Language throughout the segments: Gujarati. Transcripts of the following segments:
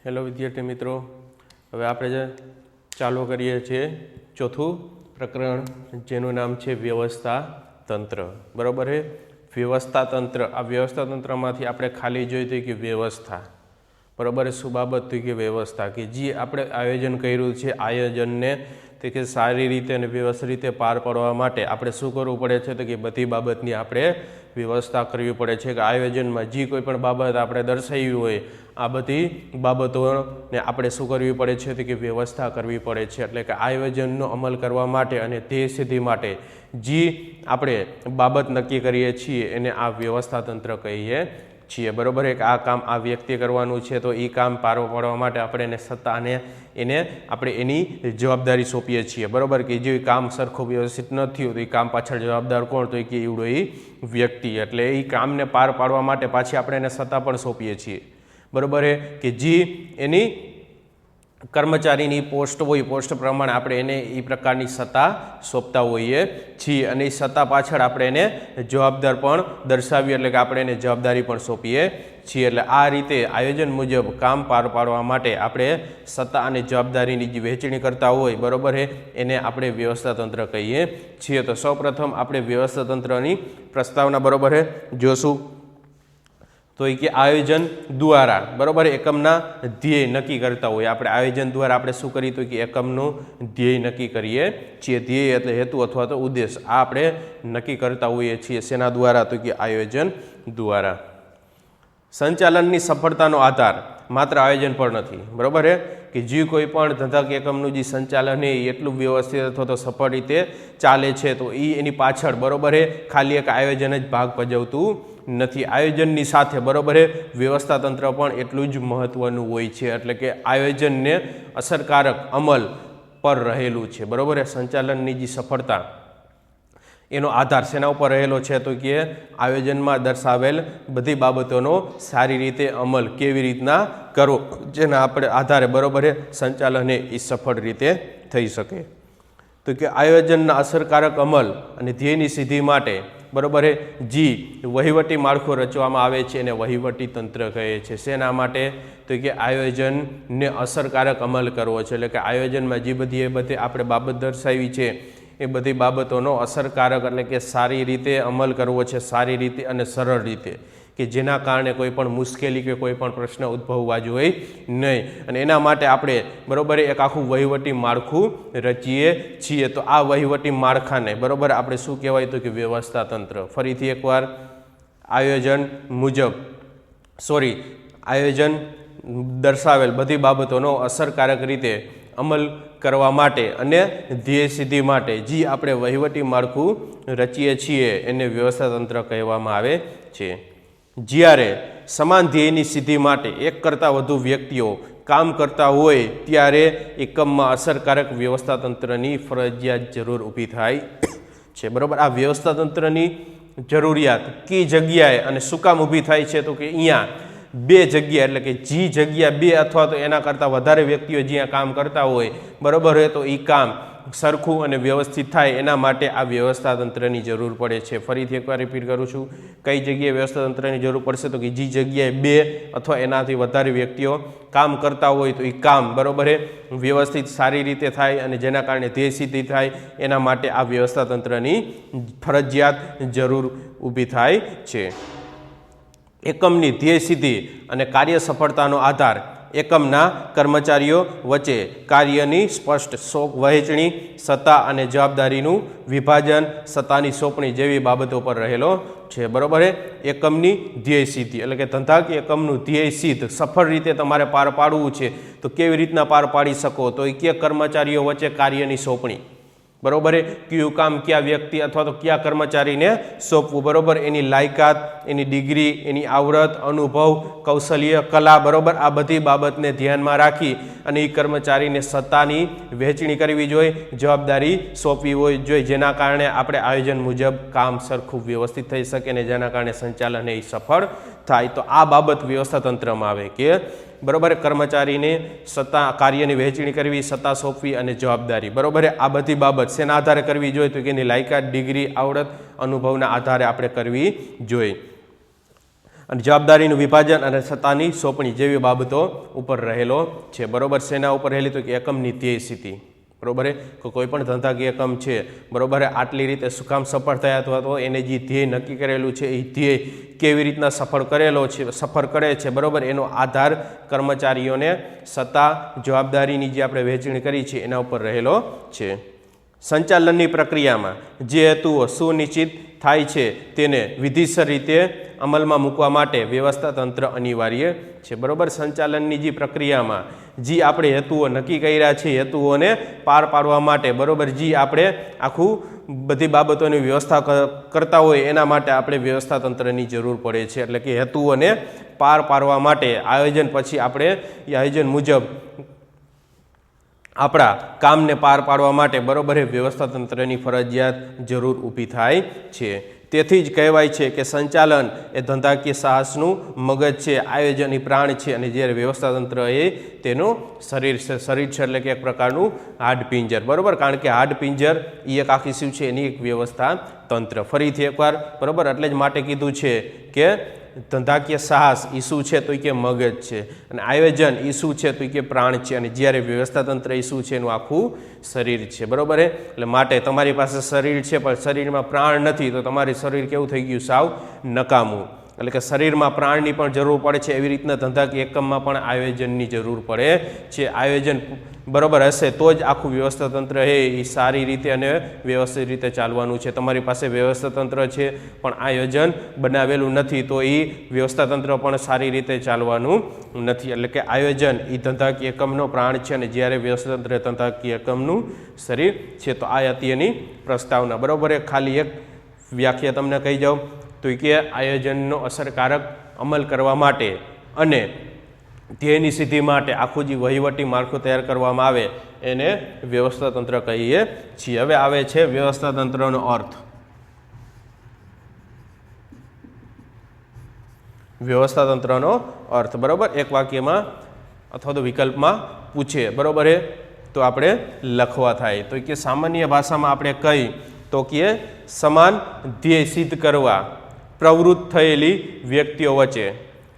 હેલો વિદ્યાર્થી મિત્રો, હવે આપણે ચાલુ કરીએ છીએ ચોથું પ્રકરણ, જેનું નામ છે વ્યવસ્થા તંત્ર. બરાબર છે? વ્યવસ્થા તંત્ર. આ વ્યવસ્થા તંત્રમાંથી આપણે ખાલી જોઈ હતી કે વ્યવસ્થા, બરાબર, શું બાબત થઈ કે વ્યવસ્થા, કે જે આપણે આયોજન કર્યું છે, આયોજનને તે કે સારી રીતે અને વ્યવસ્થિત રીતે પાર પાડવા માટે આપણે શું કરવું પડે છે, તો કે બધી બાબતની આપણે વ્યવસ્થા કરવી પડે છે. કે આયોજનમાં જે કોઈ પણ બાબત આપણે દર્શાવી હોય, આ બધી બાબતોને આપણે શું કરવી પડે છે, તો કે વ્યવસ્થા કરવી પડે છે. એટલે કે આયોજનનો અમલ કરવા માટે અને ધ્યેય સિદ્ધિ માટે જે આપણે બાબત નક્કી કરીએ છીએ એને આ વ્યવસ્થા તંત્ર કહીએ છીએ. બરાબર? એક આ કામ આ વ્યક્તિ કરવાનું છે, તો એ કામ પાર પાડવા માટે આપણે એને સત્તા અને એને આપણે એની જવાબદારી સોંપીએ છીએ. બરાબર? કે જે કામ સરખું વ્યવસ્થિત ન થયું તો એ કામ પાછળ જવાબદાર કોણ, તો એ કે એવડો એ વ્યક્તિ. એટલે એ કામને પાર પાડવા માટે પાછી આપણે એને સત્તા પણ સોંપીએ છીએ. બરાબર છે? કે જે એની કર્મચારીની પોસ્ટ હોય, પોસ્ટ પ્રમાણે આપણે એને એ પ્રકારની સત્તા સોંપતા હોઈએ છીએ. અને એ સત્તા પાછળ આપણે એને જવાબદાર પણ દર્શાવીએ, એટલે કે આપણે એને જવાબદારી પણ સોંપીએ છીએ. એટલે આ રીતે આયોજન મુજબ કામ પાર પાડવા માટે આપણે સત્તા અને જવાબદારીની જે વહેંચણી કરતા હોય, બરાબર છે, એને આપણે વ્યવસ્થા તંત્ર કહીએ છીએ. તો સૌપ્રથમ આપણે વ્યવસ્થા તંત્રની પ્રસ્તાવના, બરાબર છે, જોશું. તો એ કે આયોજન દ્વારા, બરાબર, એકમના ધ્યેય નક્કી કરતા હોય. આપણે આયોજન દ્વારા આપણે શું કરીએ, તો કે એકમનું ધ્યેય નક્કી કરીએ છીએ. ધ્યેય એટલે હેતુ અથવા તો ઉદ્દેશ, આ આપણે નક્કી કરતા હોઈએ છીએ. શેના દ્વારા, તો કે આયોજન દ્વારા. સંચાલનની સફળતાનો આધાર માત્ર આયોજન પર નથી. બરાબર છે? કે જે કોઈ પણ ધંધાકીય એકમનું જે સંચાલન એ એટલું વ્યવસ્થિત અથવા તો સફળ રીતે ચાલે છે, તો એની પાછળ, બરાબર છે, ખાલી એક આયોજન જ ભાગ ભજવતું નથી. આયોજનની સાથે, બરાબર છે, વ્યવસ્થા તંત્ર પણ એટલું જ મહત્વનું હોય છે. એટલે કે આયોજનને અસરકારક અમલ પર રહેલું છે. બરાબર છે? સંચાલનની જે સફળતા એનો આધાર શેના ઉપર રહેલો છે, તો કે આયોજનમાં દર્શાવેલ બધી બાબતોનો સારી રીતે અમલ કેવી રીતના કરવો, જેના આપણે આધારે, બરાબર છે, સંચાલન એ સફળ રીતે થઈ શકે. તો કે આયોજનના અસરકારક અમલ અને ધ્યેયની સિદ્ધિ માટે, બરાબર છે, જે વહીવટી માળખું રચવામાં આવે છે એને વહીવટી તંત્ર કહે છે. શેના માટે, તો કે આયોજનને અસરકારક અમલ કરવો છે. એટલે કે આયોજનમાં જે બધી આપણે બાબત દર્શાવી છે, એ બધી બાબતોનો અસરકારક એટલે કે સારી રીતે અમલ કરવો છે, સારી રીતે અને સરળ રીતે, કે જેના કારણે કોઈ પણ મુશ્કેલી કે કોઈ પણ પ્રશ્ન ઉદ્ભવવા જોઈએ નહીં. અને એના માટે આપણે, બરાબર, એક આખું વહીવટી માળખું રચીએ છીએ. તો આ વહીવટી માળખાને, બરાબર, આપણે શું કહેવાય, તો કે વ્યવસ્થા તંત્ર. ફરીથી એકવાર, આયોજન દર્શાવેલ બધી બાબતોનો અસરકારક રીતે અમલ કરવા માટે અને ધ્યેય સિદ્ધિ માટે જે આપણે વહીવટી માળખું રચીએ છીએ એને વ્યવસ્થા તંત્ર કહેવામાં આવે છે. જ્યારે સમાન ધ્યેયની સિદ્ધિ માટે એક કરતાં વધુ વ્યક્તિઓ કામ કરતા હોય ત્યારે એકમમાં અસરકારક વ્યવસ્થા તંત્રની ફરજિયાત જરૂર ઊભી થાય છે. બરાબર? આ વ્યવસ્થા તંત્રની જરૂરિયાત કઈ જગ્યાએ અને શું કામ ઊભી થાય છે, તો કે અહીંયા બે જગ્યા, એટલે કે જે જગ્યા બે અથવા તો એના કરતાં વધારે વ્યક્તિઓ જ્યાં કામ કરતા હોય, બરાબર હોય, તો એ કામ સરખું અને વ્યવસ્થિત થાય એના માટે આ વ્યવસ્થા તંત્રની જરૂર પડે છે. ફરીથી એકવાર રિપીટ કરું છું, કઈ જગ્યાએ વ્યવસ્થા તંત્રની જરૂર પડશે, તો કે જે જગ્યાએ બે અથવા એનાથી વધારે વ્યક્તિઓ કામ કરતા હોય તો એ કામ, બરાબર છે, વ્યવસ્થિત સારી રીતે થાય અને જેના કારણે ધ્યેય સિદ્ધિ થાય એના માટે આ વ્યવસ્થા તંત્રની ફરજિયાત જરૂર ઊભી થાય છે. એકમની ધ્યેય સિદ્ધિ અને કાર્ય સફળતાનો આધાર એકમના કર્મચારીઓ વચ્ચે કાર્યની સ્પષ્ટ વહેંચણી, સત્તા અને જવાબદારીનું વિભાજન, સત્તાની સોંપણી જેવી બાબતો પર રહેલો છે. બરાબર છે? એકમની ધ્યેય સિદ્ધિ એટલે કે ધંધાકીય એકમનું ધ્યેય સિદ્ધ સફળ રીતે તમારે પાર પાડવું છે, તો કેવી રીતના પાર પાડી શકો, તો એ કે કર્મચારીઓ વચ્ચે કાર્યની સોંપણી, બરાબર, કયું કામ કયા વ્યક્તિ અથવા તો કયા કર્મચારીને સોંપવું, બરાબર, એની લાયકાત, એની ડિગ્રી, એની આવડત, અનુભવ, કૌશલ્ય, કલા, બરાબર, આ બધી બાબતને ધ્યાનમાં રાખી અને એ કર્મચારીને સત્તાની વહેંચણી કરવી જોઈએ, જવાબદારી સોંપવી હોય જોઈએ, જેના કારણે આપણે આયોજન મુજબ કામ સરખું વ્યવસ્થિત થઈ શકે અને જેના કારણે સંચાલન એ સફળ થાય. તો આ બાબત વ્યવસ્થા તંત્રમાં આવે કે, બરાબર, કર્મચારીને સત્તા, કાર્યની વહેંચણી કરવી, સત્તા સોંપવી અને જવાબદારી, બરાબર, આ બધી બાબત શેના આધારે કરવી જોઈએ, તો કે એની લાયકાત, ડિગ્રી, આવડત, અનુભવના આધારે આપણે કરવી જોઈએ. અને જવાબદારીનું વિભાજન અને સત્તાની સોંપણી જેવી બાબતો ઉપર રહેલો છે. બરોબર, શેના ઉપર રહેલી? તો કે એકમની ધ્યેય સ્થિતિ. બરોબર, કોઈ પણ ધંધાકીય એકમ છે, બરોબર, આટલી રીતે શું કામ સફળ થયા અથવા તો એને જે ધ્યેય નક્કી કરેલું છે એ ધ્યેય કેવી રીતના સફળ કરે છે, બરોબર, એનો આધાર કર્મચારીઓને સત્તા જવાબદારીની જે આપણે વહેંચણી કરી છે એના ઉપર રહેલો છે. સંચાલનની પ્રક્રિયામાં જે હેતુઓ સુનિશ્ચિત થાય છે તેને વિધિસર રીતે અમલમાં મૂકવા માટે વ્યવસ્થા તંત્ર અનિવાર્ય છે. બરોબર, સંચાલનની જે પ્રક્રિયામાં જે આપણે હેતુઓ નક્કી કર્યા છે, હેતુઓને પાર પાડવા માટે, બરોબર, જે આપણે આખું બધી બાબતોની વ્યવસ્થા કરતા હોય એના માટે આપણે વ્યવસ્થા તંત્રની જરૂર પડે છે. એટલે કે હેતુઓને પાર પાડવા માટે આયોજન, પછી આપણે એ આયોજન મુજબ આપણા કામને પાર પાડવા માટે, બરોબર, એ વ્યવસ્થા તંત્રની ફરજિયાત જરૂર ઊભી થાય છે. તેથી જ કહેવાય છે કે સંચાલન એ ધંધાકીય સાહસનું મગજ છે, આયોજન એ પ્રાણ છે, અને જ્યારે વ્યવસ્થા તંત્ર એ તેનું શરીર છે. શરીર છે એટલે કે એક પ્રકારનું હાડપિંજર. બરોબર, કારણ કે હાડપિંજર એ એક આખી શું છે? એની એક વ્યવસ્થા તંત્ર. ફરીથી એકવાર, બરોબર, એટલે જ માટે કીધું છે કે ધંધાકીય સાહસ એ શું છે? તો કે મગજ છે, અને આયોજન એ શું છે? તો કે પ્રાણ છે, અને જ્યારે વ્યવસ્થા તંત્ર એ શું છે? એનું આખું શરીર છે. બરોબર, એટલે માટે તમારી પાસે શરીર છે પણ શરીરમાં પ્રાણ નથી તો તમારું શરીર કેવું થઈ ગયું? સાવ નકામું. એટલે કે શરીરમાં પ્રાણની પણ જરૂર પડે છે, એવી રીતના ધંધાકીય એકમમાં પણ આયોજનની જરૂર પડે છે. આયોજન બરોબર હશે તો જ આખું વ્યવસ્થા તંત્ર એ સારી રીતે અને વ્યવસ્થિત રીતે ચાલવાનું છે. તમારી પાસે વ્યવસ્થા તંત્ર છે પણ આયોજન બનાવેલું નથી તો એ વ્યવસ્થા તંત્ર પણ સારી રીતે ચાલવાનું નથી. એટલે કે આયોજન એ ધંધાકીય એકમનો પ્રાણ છે, અને જ્યારે વ્યવસ્થા તંત્ર ધંધાકીય એકમનું શરીર છે. તો આ હતી એની પ્રસ્તાવના. બરોબર, ખાલી એક વ્યાખ્યા તમને કહી જાઉં તો કે આયોજનનો અસરકારક અમલ કરવા માટે અને ધ્યેયની સિદ્ધિ માટે આખું જે વહીવટી માળખું તૈયાર કરવામાં આવે એને વ્યવસ્થા તંત્ર કહીએ છીએ. હવે આવે છે વ્યવસ્થા તંત્રનો અર્થ. વ્યવસ્થા તંત્રનો અર્થ, બરોબર, એક વાક્યમાં અથવા તો વિકલ્પમાં પૂછે, બરોબર, તો આપણે લખવા થાય. તો કે સામાન્ય ભાષામાં આપણે કહી તો કે સમાન ધ્યેય સિદ્ધ કરવા પ્રવૃત્ત થયેલી વ્યક્તિઓ વચ્ચે,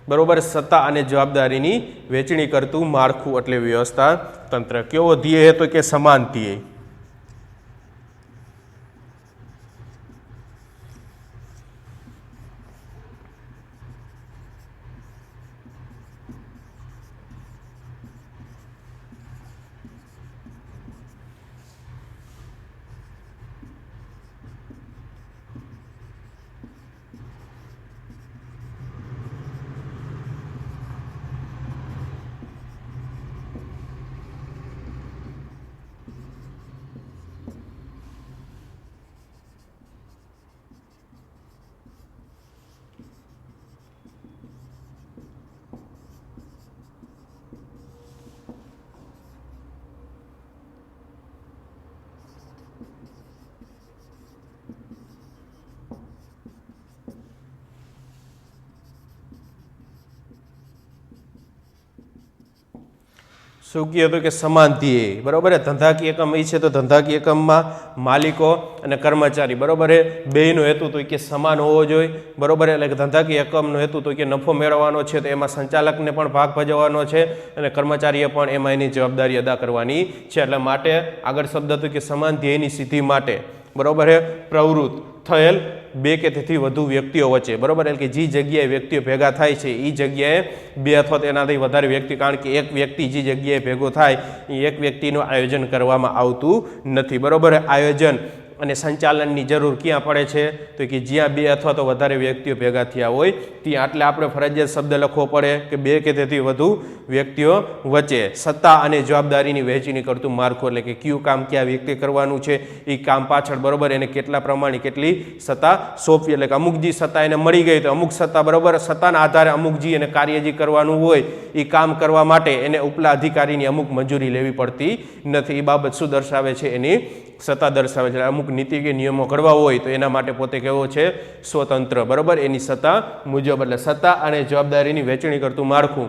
બરોબર, સત્તા અને જવાબદારીની વહેંચણી કરતું માળખું એટલે વ્યવસ્થા તંત્ર. કેવો ધ્યેય તો કે સમાન ધ્યેય. શું કહ્યું હતું કે સમાન ધ્યેય, બરોબર. ધંધાકીય એકમ એ છે તો ધંધાકીય એકમમાં માલિકો અને કર્મચારી, બરોબર, બેયનો હેતુ તો કે સમાન હોવો જોઈએ, બરોબર. એટલે કે ધંધાકીય એકમનો હેતુ તો કે નફો મેળવવાનો છે, તો એમાં સંચાલકને પણ ભાગ ભજવવાનો છે અને કર્મચારીએ પણ એમાં એની જવાબદારી અદા કરવાની છે. એટલે માટે આગળ શબ્દ હતો કે સમાન ધ્યેયની સિદ્ધિ માટે, બરોબર, પ્રવૃત્ત થયેલ બે કે તેથી વધુ વ્યક્તિઓ વચ્ચે, બરોબર. એટલે કે જે જગ્યાએ વ્યક્તિઓ ભેગા થાય છે એ જગ્યાએ બે અથવા તેનાથી વધારે વ્યક્તિ, કારણ કે એક વ્યક્તિ જે જગ્યાએ ભેગો થાય એ એક વ્યક્તિનું આયોજન કરવામાં આવતું નથી, બરોબર. આયોજન અને સંચાલનની જરૂર ક્યાં પડે છે તો કે જ્યાં બે અથવા તો વધારે વ્યક્તિઓ ભેગા થયા હોય ત્યાં. એટલે આપણે ફરજિયાત શબ્દ લખવો પડે કે બે કે તેથી વધુ વ્યક્તિઓ વચ્ચે સત્તા અને જવાબદારીની વહેંચણી કરતું માળખું. એટલે કે કયું કામ ક્યાં વ્યક્તિ કરવાનું છે એ કામ પાછળ, બરોબર, એને કેટલા પ્રમાણે કેટલી સત્તા સોંપવી. એટલે કે અમુક જે સત્તા એને મળી ગઈ તો અમુક સત્તા, બરોબર, સત્તાના આધારે અમુક જે એને કાર્ય જે કરવાનું હોય એ કામ કરવા માટે એને ઉપલા અધિકારીની અમુક મંજૂરી લેવી પડતી નથી. એ બાબત શું દર્શાવે છે? એની સત્તા દર્શાવે છે. અમુક નીતિ કે નિયમો ઘડવા હોય તો એના માટે પોતે કેવો છે? સ્વતંત્ર, બરોબર, એની સત્તા મુજબ. એટલે સત્તા અને જવાબદારીની વહેંચણી કરતું માળખું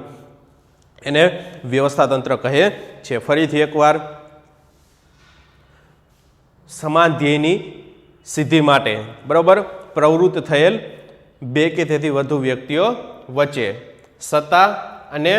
એને વ્યવસ્થા તંત્ર કહે છે. ફરીથી એકવાર, સમાન ધ્યેયની સિદ્ધિ માટે, બરોબર, પ્રવૃત્ત થયેલ બે કે તેથી વધુ વ્યક્તિઓ વચ્ચે સત્તા અને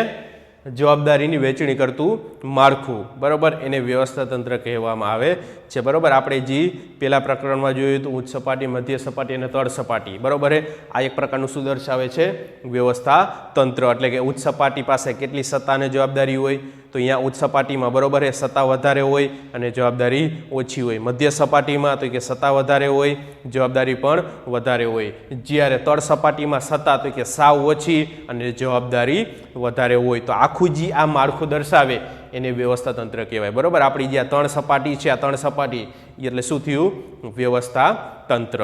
જવાબદારીની વહેંચણી કરતું માળખું, બરાબર, એને વ્યવસ્થા તંત્ર કહેવામાં આવે છે. બરાબર, આપણે જે પેલા પ્રકરણમાં જોયું હતું ઉચ્ચ સપાટી, મધ્ય સપાટી અને તળ સપાટી, બરાબર, આ એક પ્રકારનું શું દર્શાવે છે? વ્યવસ્થા તંત્ર. એટલે કે ઉચ્ચ સપાટી પાસે કેટલી સત્તા અને જવાબદારી હોય, તો અહીંયા ઉચ્ચ સપાટીમાં, બરાબર, સત્તા વધારે હોય અને જવાબદારી ઓછી હોય. મધ્ય સપાટીમાં તો કે સત્તા વધારે હોય, જવાબદારી પણ વધારે હોય. જ્યારે તળ સપાટીમાં સત્તા તો કે સાવ ઓછી અને જવાબદારી વધારે હોય. તો આખું જે આ માળખું દર્શાવે એને વ્યવસ્થા તંત્ર કહેવાય. બરાબર, આપણી જે આ 3 સપાટી છે, આ 3 સપાટી એટલે શું થયું? વ્યવસ્થા તંત્ર.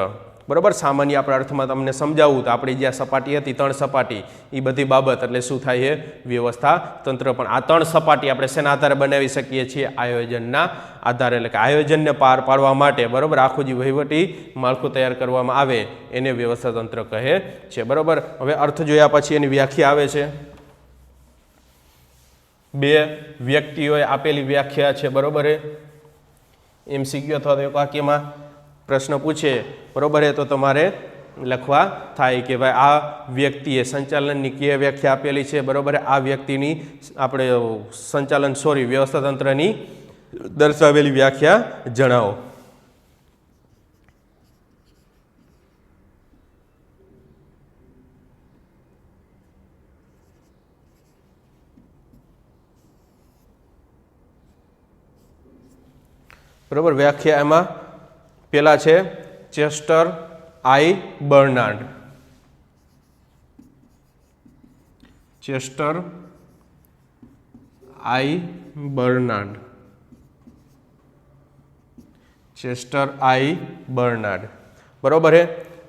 બરાબર, સામાન્ય આપણા અર્થમાં તમને સમજાવું તો આપણી જે આ સપાટી હતી 3 સપાટી, એ બધી બાબત એટલે શું થાય છે? વ્યવસ્થા તંત્ર. પણ આ 3 સપાટી આપણે શેના આધારે બનાવી શકીએ છીએ? આયોજનના આધારે. એટલે કે આયોજનને પાર પાડવા માટે, બરાબર, આખું જે વહીવટી માળખું તૈયાર કરવામાં આવે એને વ્યવસ્થા તંત્ર કહે છે. બરાબર, હવે અર્થ જોયા પછી એની વ્યાખ્યા આવે છે. 2 વ્યક્તિઓએ આપેલી વ્યાખ્યા છે. બરાબર, MCQ અથવા તો એક વાક્યમાં પ્રશ્ન પૂછે, બરાબર, તો તમારે લખવા થાય કે ભાઈ આ વ્યક્તિએ સંચાલનની કઈ વ્યાખ્યા આપેલી છે. બરાબર, આ વ્યક્તિની આપણે વ્યવસ્થા તંત્રની દર્શાવેલી વ્યાખ્યા જણાવો. બરાબર, વ્યાખ્યા એમાં પેલા છે ચેસ્ટર આઈ બર્નાર્ડ. ચેસ્ટર આઈ બર્નાર્ડ. ચેસ્ટર આઈ બર્નાર્ડ. બરાબર,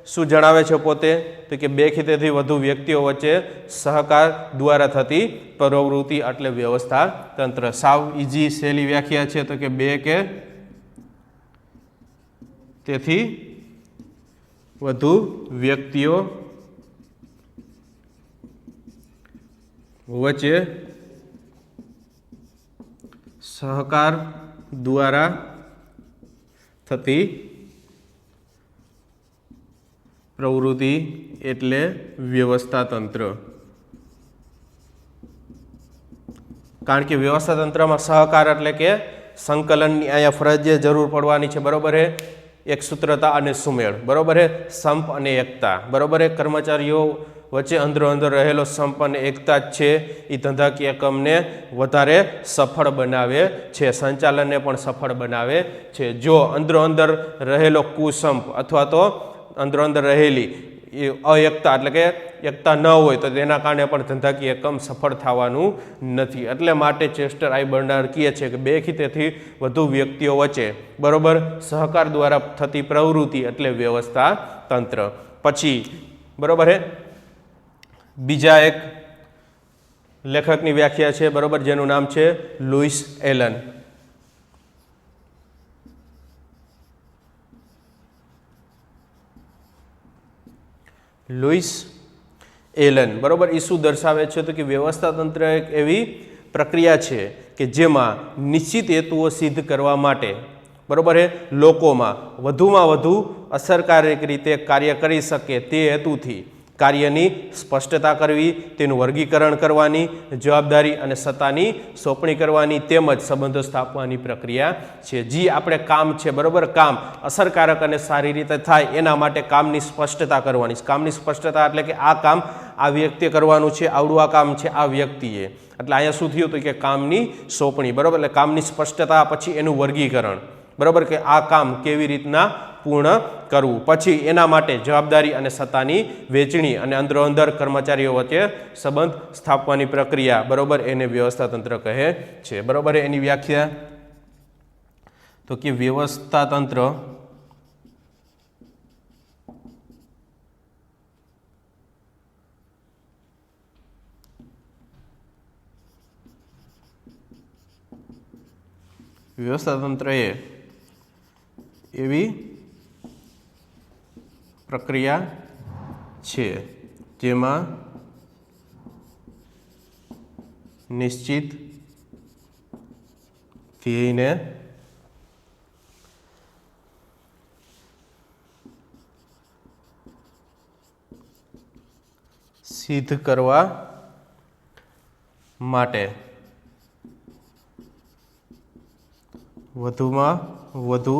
શું જણાવે છે પોતે? તો કે 2 કે તેથી વધુ વ્યક્તિઓ વચ્ચે સહકાર દ્વારા થતી પ્રવૃત્તિ એટલે વ્યવસ્થા તંત્ર. સાવ ઈજી સહેલી વ્યાખ્યા છે. તો કે 2 કે તેથી વધુ વ્યક્તિઓ વચ્ચે સહકાર દ્વારા થતી પ્રવૃત્તિ એટલે વ્યવસ્થા તંત્ર. કારણ કે વ્યવસ્થા તંત્રમાં સહકાર એટલે કે સંકલનની અહીંયા ફરજિયાત જરૂર પડવાની છે. બરાબર, એક સૂત્રતા અને સુમેળ. બરાબર, સંપ અને એકતા. બરાબર, કર્મચારીઓ વચ્ચે અંદરો અંદર રહેલો સંપ અને એકતા જ છે એ ધંધાકીય એકમને વધારે સફળ બનાવે છે, સંચાલનને પણ સફળ બનાવે છે. જો અંદરો અંદર રહેલો કુસંપ અથવા તો અંદરો અંદર રહેલી એ અએકતા એટલે કે એકતા ન હોય તો તેના કારણે પણ ધંધાકીય એકમ સફળ થવાનું નથી. એટલે માટે ચેસ્ટર આઈ બર્નાર્ડ કહે છે કે 2 કે તેથી વધુ વ્યક્તિઓ વચ્ચે, બરાબર, સહકાર દ્વારા થતી પ્રવૃત્તિ એટલે વ્યવસ્થા તંત્ર. પછી, બરાબર, બીજા એક લેખકની વ્યાખ્યા છે. બરાબર, જેનું નામ છે લુઈસ એલન. Louis Allan. બરાબર, એ શું દર્શાવે છે? તો કે વ્યવસ્થા તંત્ર એક એવી પ્રક્રિયા છે કે જેમાં નિશ્ચિત હેતુઓ સિદ્ધ કરવા માટે, બરાબર, લોકોમાં વધુમાં વધુ અસરકારક રીતે કાર્ય કરી શકે તે હેતુથી કાર્યની સ્પષ્ટતા કરવી, તેનું વર્ગીકરણ કરવાની, જવાબદારી અને સત્તાની સોંપણી કરવાની તેમજ સંબંધો સ્થાપવાની પ્રક્રિયા છે. જે આપણે કામ છે, બરાબર, કામ અસરકારક અને સારી રીતે થાય એના માટે કામની સ્પષ્ટતા કરવાની. કામની સ્પષ્ટતા એટલે કે આ કામ આ વ્યક્તિએ કરવાનું છે, આવડું આ કામ છે આ વ્યક્તિએ. એટલે અહીંયા શું થયું? તો કે કામની સોંપણી. બરાબર, એટલે કામની સ્પષ્ટતા, પછી એનું વર્ગીકરણ, બરાબર, કે આ કામ કેવી રીતના પૂર્ણ કરવું, પછી એના માટે જવાબદારી અને સત્તાની વહેંચણી અને અંદરો અંદર કર્મચારીઓ વચ્ચે સંબંધ સ્થાપવાની પ્રક્રિયા, બરાબર, એને વ્યવસ્થા તંત્ર કહે છે. બરાબર, એની વ્યાખ્યા તો કે વ્યવસ્થા તંત્ર એ એવી પ્રક્રિયા છે જેમાં નિશ્ચિત ધ્યેયને સિદ્ધ કરવા માટે વધુમાં વધુ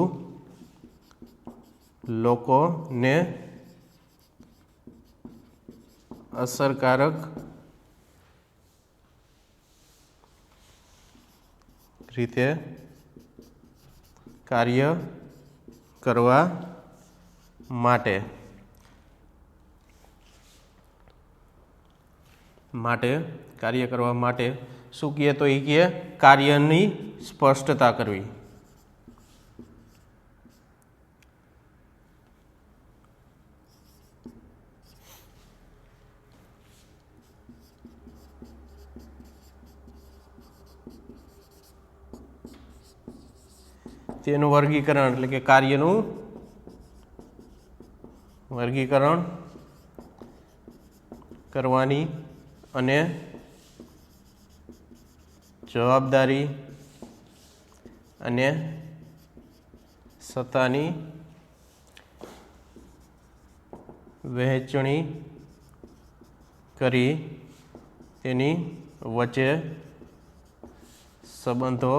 લોકોને અસરકારક રીતે કાર્ય કરવા માટે કાર્ય કરવા માટે શું કહે તો એ કહે કાર્યની સ્પષ્ટતા કરવી. તેનું વર્ગીકરણ એટલે કે કાર્યનું વર્ગીકરણ કરવાની અને જવાબદારી અને સત્તાની વહેંચણી કરી તેની વચ્ચે સંબંધો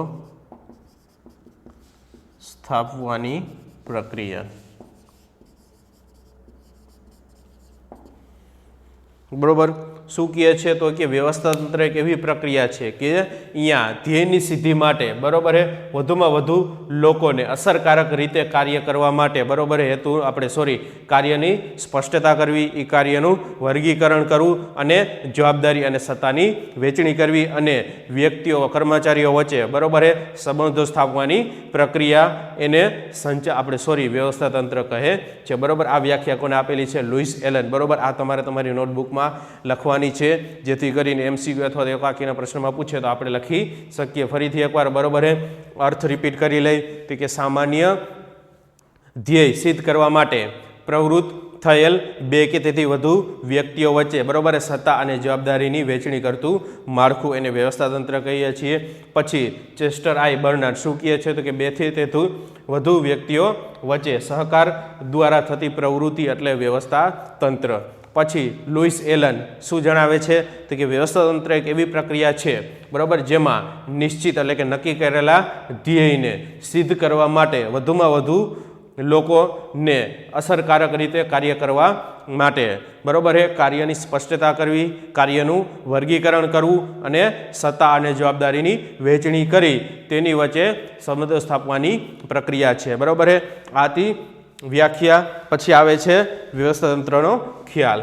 સ્થાપવાની પ્રક્રિયા. બરોબર. શું કહે છે તો કે વ્યવસ્થાતંત્ર એક એવી પ્રક્રિયા છે કે અહીંયા ધ્યેયની સિદ્ધિ માટે બરોબર હે વધુમાં વધુ લોકોને અસરકારક રીતે કાર્ય કરવા માટે બરોબર હેતુ આપણે કાર્યની સ્પષ્ટતા કરવી, એ કાર્યનું વર્ગીકરણ કરવું અને જવાબદારી અને સત્તાની વહેંચણી કરવી અને વ્યક્તિઓ કર્મચારીઓ વચ્ચે બરોબર હે સંબંધો સ્થાપવાની પ્રક્રિયા એને વ્યવસ્થાતંત્ર કહે છે. બરોબર. આ વ્યાખ્યા કોને આપેલી છે? Louis Allen. બરોબર. આ તમારે તમારી નોટબુકમાં લખવાની છે જેથી કરીને એમસીક્યુ અથવા તો એકાકીના પ્રશ્નમાં પૂછે તો આપણે લખી શકીએ. ફરીથી એકવાર બરોબર હે અર્થ રિપીટ કરી લઈ તો કે સામાન્ય ધ્યેય સિદ્ધ કરવા માટે પ્રવૃત્ત થયેલ બે કે તેથી વધુ વ્યક્તિઓ વચ્ચે બરોબર સત્તા અને જવાબદારીની વહેંચણી કરતું માળખું એને વ્યવસ્થાતંત્ર કહીએ છીએ. પછી ચેસ્ટર આઈ બર્નાર્ડ શું કહે છે તો કે બે થી તેથી વધુ વ્યક્તિઓ વચ્ચે સહકાર દ્વારા થતી પ્રવૃત્તિ એટલે વ્યવસ્થાતંત્ર. પછી લુઈસ એલન શું જણાવે છે તો કે વ્યવસ્થાતંત્ર એક એવી પ્રક્રિયા છે બરાબર જેમાં નિશ્ચિત એટલે કે નક્કી કરેલા ધ્યેયને સિદ્ધ કરવા માટે વધુમાં વધુ લોકોને અસરકારક રીતે કાર્ય કરવા માટે બરોબર છે કાર્યની સ્પષ્ટતા કરવી, કાર્યનું વર્ગીકરણ કરવું અને સત્તા અને જવાબદારીની વહેંચણી કરી તેની વચ્ચે સંબંધો સ્થાપવાની પ્રક્રિયા છે. બરોબર છે. આથી વ્યાખ્યા. પછી આવે છે વ્યવસ્થાતંત્રનો ખ્યાલ.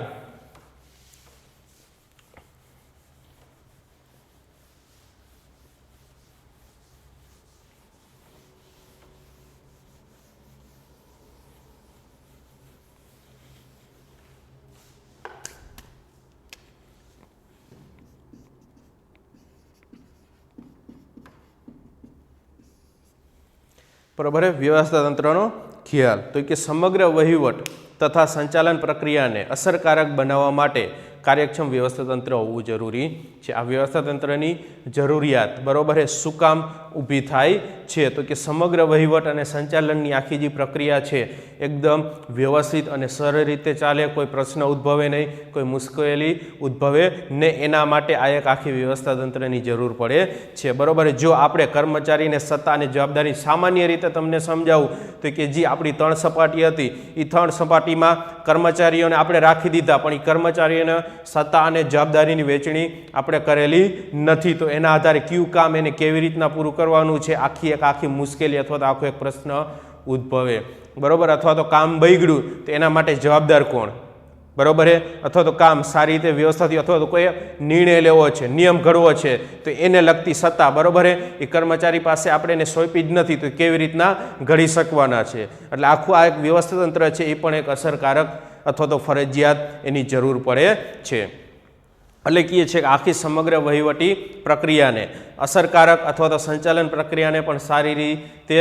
બરોબર. વ્યવસ્થાતંત્રનો ખ્યાલ તો કે સમગ્ર વહીવટ તથા સંચાલન પ્રક્રિયાને અસરકારક બનાવવા માટે કાર્યક્ષમ વ્યવસ્થાતંત્ર હોવું જરૂરી છે. આ વ્યવસ્થાતંત્રની જરૂરિયાત બરોબર છે શું કામ ઊભી થાય છે તો કે સમગ્ર વહીવટ અને સંચાલનની આખી જે પ્રક્રિયા છે એકદમ વ્યવસ્થિત અને સરળ રીતે ચાલે, કોઈ પ્રશ્ન ઉદ્ભવે નહીં, કોઈ મુશ્કેલી ઉદ્ભવે ને એના માટે આ એક આખી વ્યવસ્થાતંત્રની જરૂર પડે છે. બરોબર. જો આપણે કર્મચારીને સત્તા અને જવાબદારી સામાન્ય રીતે તમને સમજાવું તો કે જે આપણી 3 સપાટી હતી એ 3 સપાટીમાં કર્મચારીઓને આપણે રાખી દીધા પણ એ કર્મચારીઓને સત્તા અને જવાબદારીની વહેંચણી આપણે કરેલી નથી. તો એના આધારે કયું કામ એને કેવી રીતના પૂરું કરવાનું છે આખી મુશ્કેલી અથવા તો આખો એક પ્રશ્ન ઉદ્ભવે. બરોબર. અથવા તો કામ બગડ્યું તો એના માટે જવાબદાર કોણ? બરોબર છે. અથવા તો કામ સારી રીતે વ્યવસ્થાથી અથવા તો કોઈ નિર્ણય લેવો છે, નિયમ ઘડવો છે તો એને લગતી સત્તા બરોબર છે એ કર્મચારી પાસે આપણે એને સોંપી જ નથી તો કેવી રીતના ઘડી શકવાના છે. એટલે આખું આ એક વ્યવસ્થાતંત્ર છે એ પણ એક અસરકારક અથવા તો ફરજિયાત એની જરૂર પડે છે. એટલે કહીએ છીએ કે આખી સમગ્ર વહીવટી પ્રક્રિયાને અસરકારક અથવા તો સંચાલન પ્રક્રિયાને પણ સારી રીતે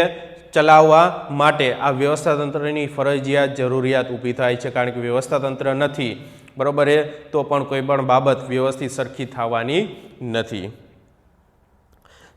ચલાવવા માટે આ વ્યવસ્થાતંત્રની ફરજિયાત જરૂરિયાત ઊભી થાય છે. કારણ કે વ્યવસ્થાતંત્ર નથી બરોબર છે તો પણ કોઈ પણ બાબત વ્યવસ્થિત સરખી થવાની નથી.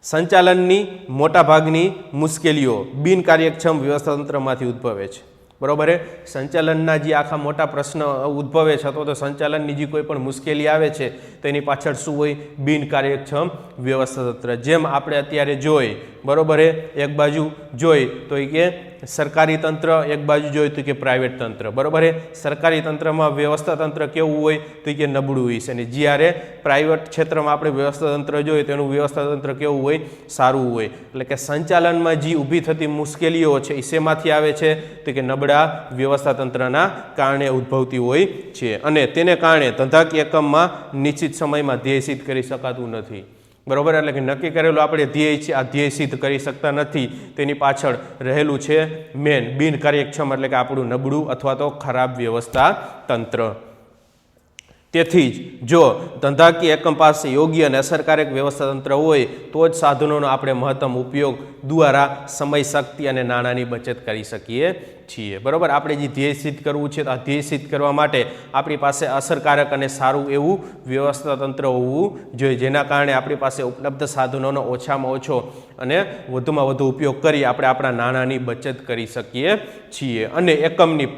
સંચાલનની મોટાભાગની મુશ્કેલીઓ બિનકાર્યક્ષમ વ્યવસ્થાતંત્રમાંથી ઉદ્ભવે છે. બરોબર છે. સંચાલનના જે આખા મોટા પ્રશ્ન ઉદ્ભવે છે અથવા તો સંચાલનની જે કોઈ પણ મુશ્કેલી આવે છે તો એની પાછળ શું હોય? બિનકાર્યક્ષમ વ્યવસ્થાતંત્ર. જેમ આપણે અત્યારે જોઈ, બરોબર છે, એક બાજુ જોઈ તો એ કે સરકારી તંત્ર, એક બાજુ જોઈ તો કે પ્રાઇવેટ તંત્ર. બરોબર છે. સરકારી તંત્રમાં વ્યવસ્થા તંત્ર કેવું હોય તો કે નબળું હોય છે, અને જ્યારે પ્રાઇવેટ ક્ષેત્રમાં આપણે વ્યવસ્થા તંત્ર જોઈએ તો એનું વ્યવસ્થા તંત્ર કેવું હોય? સારું હોય. એટલે કે સંચાલનમાં જે ઊભી થતી મુશ્કેલીઓ છે એ શેમાંથી આવે છે તો કે નબળા વ્યવસ્થા તંત્રના કારણે ઉદ્ભવતી હોય છે, અને તેને કારણે ધંધાકીય એકમમાં નિશ્ચિત સમયમાં ધ્યેય સિદ્ધ કરી શકાતું નથી. બરોબર. એટલે કે નક્કી કરેલું આપણે ધ્યેય છે, આ ધ્યેય સિદ્ધ કરી શકતા નથી. તેની પાછળ રહેલું છે મેન બિનકાર્યક્ષમ, એટલે કે આપણું નબળું અથવા તો ખરાબ વ્યવસ્થા તંત્ર. તેથી જ જો ધંધાકીય એકમ પાસે યોગ્ય અને અસરકારક વ્યવસ્થા તંત્ર હોય તો જ સાધનોનો આપણે મહત્તમ ઉપયોગ દ્વારા સમય, શક્તિ અને નાણાંની બચત કરી શકીએ છીએ. બરોબર. આપણે જે ધ્યેય સિદ્ધ કરવું છે તો આ ધ્યેય સિદ્ધ કરવા માટે આપણી પાસે અસરકારક અને સારું એવું વ્યવસ્થા તંત્ર હોવું જોઈએ, જેના કારણે આપણી પાસે ઉપલબ્ધ સાધનોનો ઓછામાં ઓછો અને વધુમાં વધુ ઉપયોગ કરી આપણે આપણા નાણાંની બચત કરી શકીએ છીએ, અને એકમની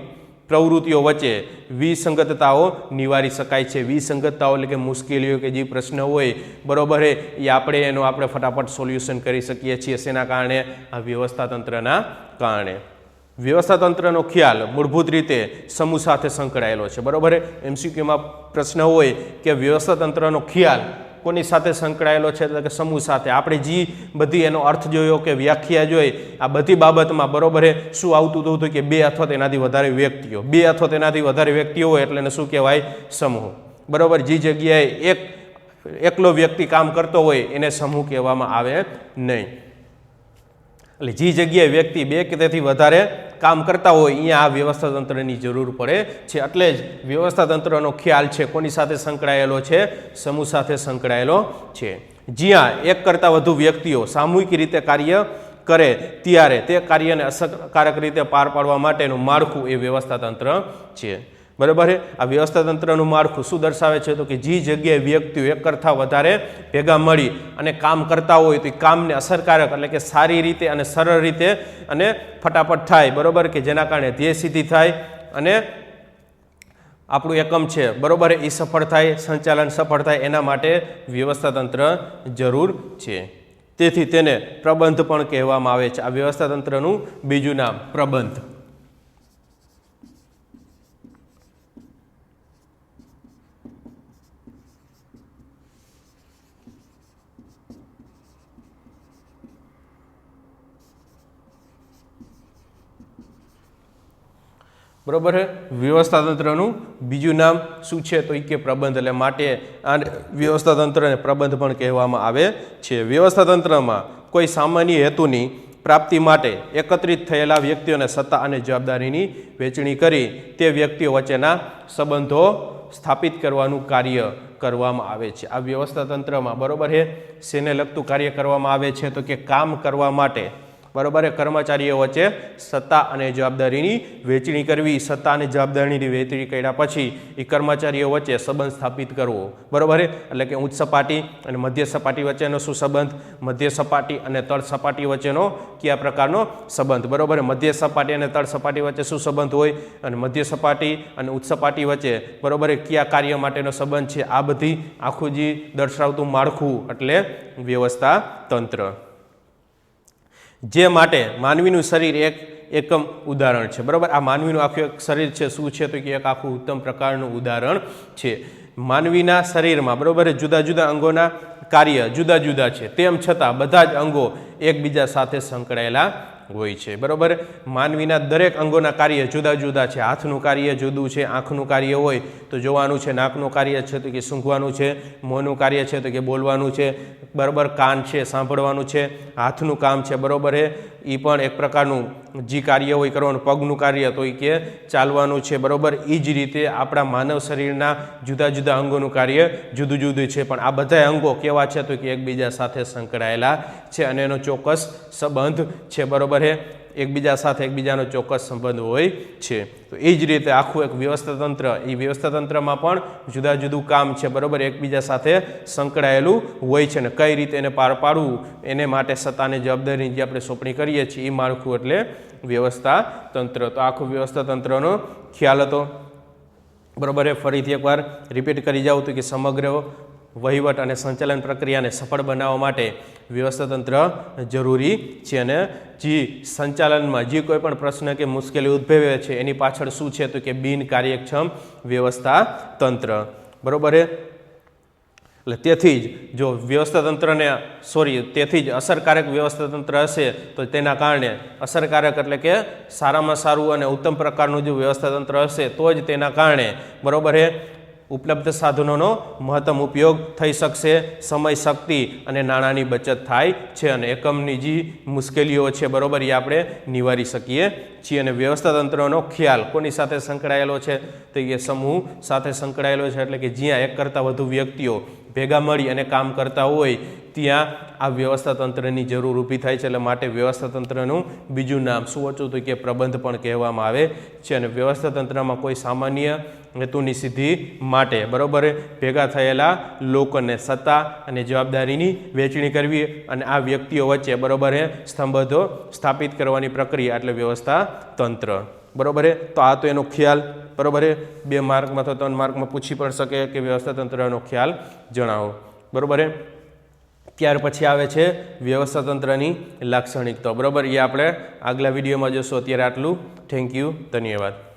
પ્રવૃત્તિઓ વચ્ચે વિસંગતતાઓ નિવારી શકાય છે. વિસંગતતાઓ એટલે કે મુશ્કેલીઓ કે જે પ્રશ્ન હોય, બરોબર છે, એ આપણે ફટાફટ સોલ્યુશન કરી શકીએ છીએ. શેના કારણે? આ વ્યવસ્થા તંત્રના કારણે. વ્યવસ્થા તંત્રનો ખ્યાલ મૂળભૂત રીતે સમૂહ સાથે સંકળાયેલો છે. બરોબર છે. MCQમાં પ્રશ્ન હોય કે વ્યવસ્થા તંત્રનો ખ્યાલ કોની સાથે સંકળાયેલો છે તો કે સમૂહ સાથે. આપણે જે બધી એનો અર્થ જોયો કે વ્યાખ્યા જોઈ, આ બધી બાબતમાં, બરોબર છે, શું આવતું હતું કે બે અથવા તેનાથી વધારે વ્યક્તિઓ. બે અથવા તેનાથી વધારે વ્યક્તિઓ હોય એટલે એને શું કહેવાય? સમૂહ. બરોબર. જે જગ્યાએ એકલો વ્યક્તિ કામ કરતો હોય એને સમૂહ કહેવામાં આવે નહીં. એટલે જે જગ્યાએ વ્યક્તિ બે કે તેથી વધારે કામ કરતા હોય અહીંયા આ વ્યવસ્થા તંત્રની જરૂર પડે છે. એટલે જ વ્યવસ્થા તંત્રનો ખ્યાલ છે કોની સાથે સંકળાયેલો છે? સમૂહ સાથે સંકળાયેલો છે. જ્યાં એક કરતાં વધુ વ્યક્તિઓ સામૂહિક રીતે કાર્ય કરે ત્યારે તે કાર્યને અસરકારક રીતે પાર પાડવા માટેનું માળખું એ વ્યવસ્થા તંત્ર છે. બરાબર છે. આ વ્યવસ્થા તંત્રનું માળખું શું દર્શાવે છે તો કે જે જગ્યાએ વ્યક્તિઓ એક કરતાં વધારે ભેગા મળી અને કામ કરતા હોય તો એ કામને અસરકારક એટલે કે સારી રીતે અને સરળ રીતે અને ફટાફટ થાય, બરાબર, કે જેના કારણે ધ્યેય સિદ્ધિ થાય અને આપણું એકમ છે, બરાબર, એ સફળ થાય, સંચાલન સફળ થાય, એના માટે વ્યવસ્થા તંત્ર જરૂર છે. તેથી તેને પ્રબંધ પણ કહેવામાં આવે છે. આ વ્યવસ્થા તંત્રનું બીજું નામ પ્રબંધ. બરોબર છે. વ્યવસ્થા તંત્રનું બીજું નામ શું છે તો એ કે પ્રબંધ. એટલે માટે આ વ્યવસ્થા તંત્રને પ્રબંધ પણ કહેવામાં આવે છે. વ્યવસ્થા તંત્રમાં કોઈ સામાન્ય હેતુની પ્રાપ્તિ માટે એકત્રિત થયેલા વ્યક્તિઓને સત્તા અને જવાબદારીની વહેંચણી કરી તે વ્યક્તિઓ વચ્ચેના સંબંધો સ્થાપિત કરવાનું કાર્ય કરવામાં આવે છે. આ વ્યવસ્થા તંત્રમાં, બરોબર છે, શેને લગતું કાર્ય કરવામાં આવે છે તો કે કામ કરવા માટે, બરોબર, કર્મચારીઓ વચ્ચે સત્તા અને જવાબદારીની વહેંચણી કરવી. સત્તા અને જવાબદારીની વહેંચણી કર્યા પછી એ કર્મચારીઓ વચ્ચે સંબંધ સ્થાપિત કરવો, બરોબર. એટલે કે ઉચ્ચ સપાટી અને મધ્ય સપાટી વચ્ચેનો શું સંબંધ? મધ્ય સપાટી અને તળ સપાટી વચ્ચેનો કયા પ્રકારનો સંબંધ? બરોબર. મધ્ય સપાટી અને તળ સપાટી વચ્ચે શું સંબંધ હોય? અને મધ્ય સપાટી અને ઉચ્ચ સપાટી વચ્ચે, બરોબર, કયા કાર્ય માટેનો સંબંધ છે? આ બધી આખું જે દર્શાવતું માળખું એટલે વ્યવસ્થા તંત્ર. જે માટે માનવીનું શરીર એક એકમ ઉદાહરણ છે, બરાબર. આ માનવીનું આખું એક શરીર છે, શું છે તો કે એક આખું ઉત્તમ પ્રકારનું ઉદાહરણ છે. માનવીના શરીરમાં, બરાબર, જુદા જુદા અંગોના કાર્ય જુદા જુદા છે, તેમ છતાં બધા જ અંગો એકબીજા સાથે સંકળાયેલા હોય છે, બરાબર. માનવીના દરેક અંગોના કાર્ય જુદા જુદા છે. હાથનું કાર્ય જુદું છે, આંખનું કાર્ય હોય તો જોવાનું છે, નાકનું કાર્ય છે તો કે સૂંઘવાનું છે, મોંનું કાર્ય છે તો કે બોલવાનું છે, બરાબર, કાન છે સાંભળવાનું છે, હાથનું કામ છે, બરાબર, એ પણ એક પ્રકારનું જે કાર્ય હોય કરવાનું, પગનું કાર્ય તો એ કે ચાલવાનું છે, બરાબર. એ જ રીતે આપણા માનવ શરીરના જુદા જુદા અંગોનું કાર્ય જુદું જુદું છે, પણ આ બધા અંગો કેવા છે તો કે એકબીજા સાથે સંકળાયેલા છે અને એનો ચોક્કસ સંબંધ છે, બરાબર. એકબીજા સાથે એકબીજાનો ચોક્કસ સંબંધ હોય છે. તો એ જ રીતે આખું એક વ્યવસ્થા તંત્ર, એ વ્યવસ્થા તંત્રમાં પણ જુદા જુદું કામ છે, બરાબર, એકબીજા સાથે સંકળાયેલું હોય છે ને કઈ રીતે એને પાર પાડવું એને માટે સત્તાની જવાબદારી જે આપણે સોંપણી કરીએ છીએ એ માળખું એટલે વ્યવસ્થા તંત્ર. તો આખું વ્યવસ્થા તંત્રનો ખ્યાલ હતો, બરાબર. ફરીથી એકવાર રિપીટ કરી જાઉં તો કે સમગ્ર વહીવટ અને સંચાલન પ્રક્રિયાને સફળ બનાવવા માટે વ્યવસ્થા તંત્ર જરૂરી છે. અને જે સંચાલનમાં જે કોઈ પણ પ્રશ્ન કે મુશ્કેલી ઉદ્ભવે છે એની પાછળ શું છે તો કે બિન કાર્યક્ષમ વ્યવસ્થા તંત્ર, બરાબર. એટલે તેથી જ જો વ્યવસ્થા તંત્રને તેથી જ અસરકારક વ્યવસ્થા તંત્ર હશે તો તેના કારણે અસરકારક એટલે કે સારામાં સારું અને ઉત્તમ પ્રકારનું જો વ્યવસ્થા તંત્ર હશે તો જ તેના કારણે, બરાબર, ઉપલબ્ધ સાધનોનો મહત્તમ ઉપયોગ થઈ શકશે, સમય, શક્તિ અને નાણાંની બચત થાય છે અને એકમની જે મુશ્કેલીઓ છે, બરાબર, એ આપણે નિવારી શકીએ છીએ. અને વ્યવસ્થા તંત્રનો ખ્યાલ કોની સાથે સંકળાયેલો છે તો એ સમૂહ સાથે સંકળાયેલો છે. એટલે કે જ્યાં એક કરતાં વધુ વ્યક્તિઓ ભેગા મળી અને કામ કરતા હોય ત્યાં આ વ્યવસ્થા તંત્રની જરૂર ઊભી થાય છે. એટલે માટે વ્યવસ્થા તંત્રનું બીજું નામ શું હતું તો કે પ્રબંધ પણ કહેવામાં આવે છે. અને વ્યવસ્થા તંત્રમાં કોઈ સામાન્ય હેતુની સિદ્ધિ માટે, બરાબર, ભેગા થયેલા લોકોને સત્તા અને જવાબદારીની વહેંચણી કરવી અને આ વ્યક્તિઓ વચ્ચે, બરાબર, સંબંધો સ્થાપિત કરવાની પ્રક્રિયા એટલે વ્યવસ્થા તંત્ર, બરાબર. તો આ તો એનો ખ્યાલ, બરાબર, 2 માર્કમાં તો 3 માર્કમાં પૂછી પણ શકે કે વ્યવસ્થા તંત્રનો ખ્યાલ જણાવો, બરાબર. ત્યાર પછી આવે છે વ્યવસ્થા તંત્રની લાક્ષણિકતાઓ, બરાબર. એ આપણે આગલા વિડીયોમાં જોશું. અત્યારે આટલું. થેન્ક યુ, ધન્યવાદ.